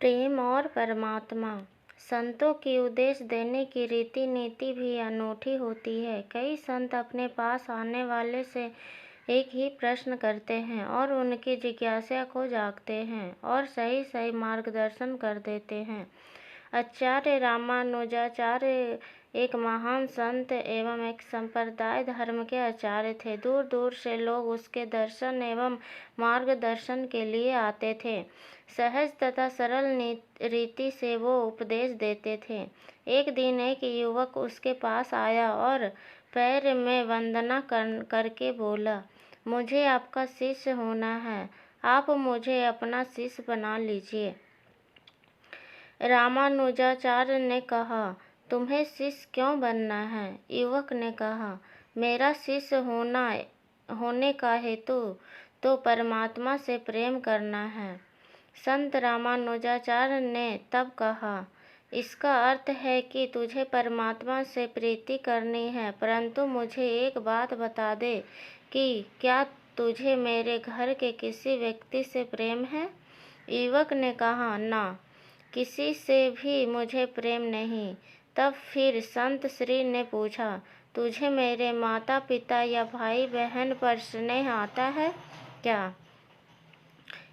प्रेम और परमात्मा। संतों की उपदेश देने की रीति नीति भी अनूठी होती है। कई संत अपने पास आने वाले से एक ही प्रश्न करते हैं और उनकी जिज्ञासा को जागते हैं और सही सही मार्गदर्शन कर देते हैं। आचार्य रामानुजाचार्य एक महान संत एवं एक संप्रदाय धर्म के आचार्य थे। दूर दूर से लोग उसके दर्शन एवं मार्गदर्शन के लिए आते थे। सहज तथा सरल रीति से वो उपदेश देते थे। एक दिन एक युवक उसके पास आया और पैर में वंदना करके बोला, मुझे आपका शिष्य होना है, आप मुझे अपना शिष्य बना लीजिए। रामानुजाचार्य ने कहा, तुम्हें शिष्य क्यों बनना है? युवक ने कहा, मेरा शिष्य होने का हेतु तो परमात्मा से प्रेम करना है। संत रामानुजाचार्य ने तब कहा, इसका अर्थ है कि तुझे परमात्मा से प्रीति करनी है, परंतु मुझे एक बात बता दे कि क्या तुझे मेरे घर के किसी व्यक्ति से प्रेम है? युवक ने कहा, ना, किसी से भी मुझे प्रेम नहीं। तब फिर संत श्री ने पूछा, तुझे मेरे माता पिता या भाई बहन पर स्नेह आता है क्या?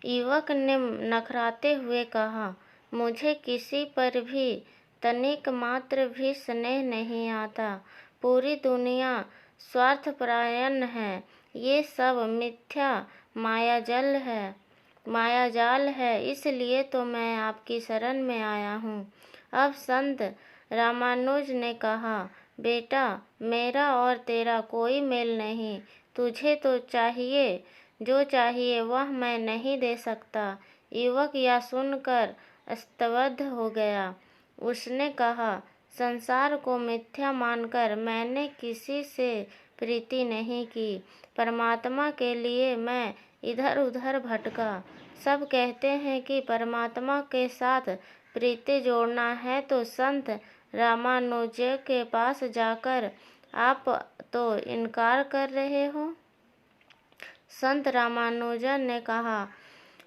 युवक ने नखराते हुए कहा, मुझे किसी पर भी तनिक मात्र भी स्नेह नहीं आता। पूरी दुनिया स्वार्थपरायण है। ये सब मिथ्या मायाजाल है, इसलिए तो मैं आपकी शरण में आया हूँ। अब संत रामानुज ने कहा, बेटा, मेरा और तेरा कोई मेल नहीं। तुझे तो चाहिए, जो चाहिए वह मैं नहीं दे सकता। युवक यह सुनकर स्तब्ध हो गया। उसने कहा, संसार को मिथ्या मानकर मैंने किसी से प्रीति नहीं की। परमात्मा के लिए मैं इधर उधर भटका। सब कहते हैं कि परमात्मा के साथ प्रीति जोड़ना है, तो संत रामानुज के पास जाकर आप तो इनकार कर रहे हो। संत रामानुजन ने कहा,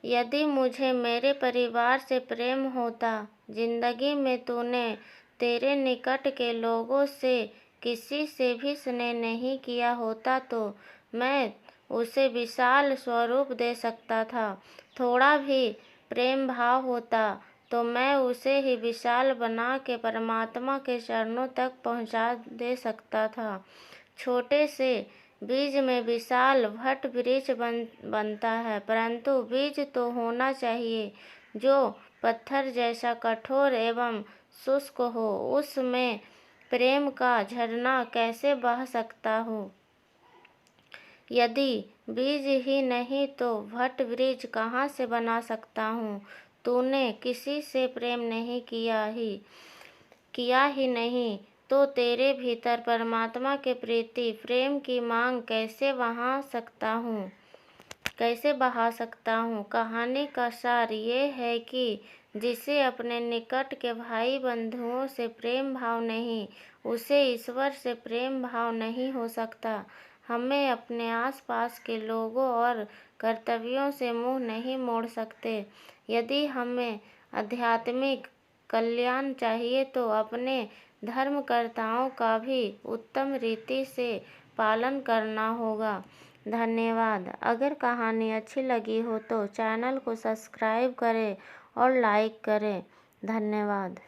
यदि मुझे मेरे परिवार से प्रेम होता, जिंदगी में तूने तेरे निकट के लोगों से किसी से भी स्नेह नहीं किया होता, तो मैं उसे विशाल स्वरूप दे सकता था। थोड़ा भी प्रेम भाव होता तो मैं उसे ही विशाल बना के परमात्मा के चरणों तक पहुंचा दे सकता था। छोटे से बीज में विशाल वट वृक्ष बनता है, परंतु बीज तो होना चाहिए जो पत्थर जैसा कठोर एवं शुष्क हो। उसमें प्रेम का झरना कैसे बह सकता हो? यदि बीज ही नहीं तो वट वृक्ष कहाँ से बना सकता हूँ? तूने किसी से प्रेम नहीं किया ही नहीं, तो तेरे भीतर परमात्मा के प्रति प्रेम की मांग कैसे बहा सकता हूँ? कहानी का सार ये है कि जिसे अपने निकट के भाई बंधुओं से प्रेम भाव नहीं, उसे ईश्वर से प्रेम भाव नहीं हो सकता। हमें अपने आसपास के लोगों और कर्तव्यों से मुंह नहीं मोड़ सकते। यदि हमें आध्यात्मिक कल्याण चाहिए तो अपने धर्मकर्ताओं का भी उत्तम रीति से पालन करना होगा। धन्यवाद। अगर कहानी अच्छी लगी हो तो चैनल को सब्सक्राइब करें और लाइक करें। धन्यवाद।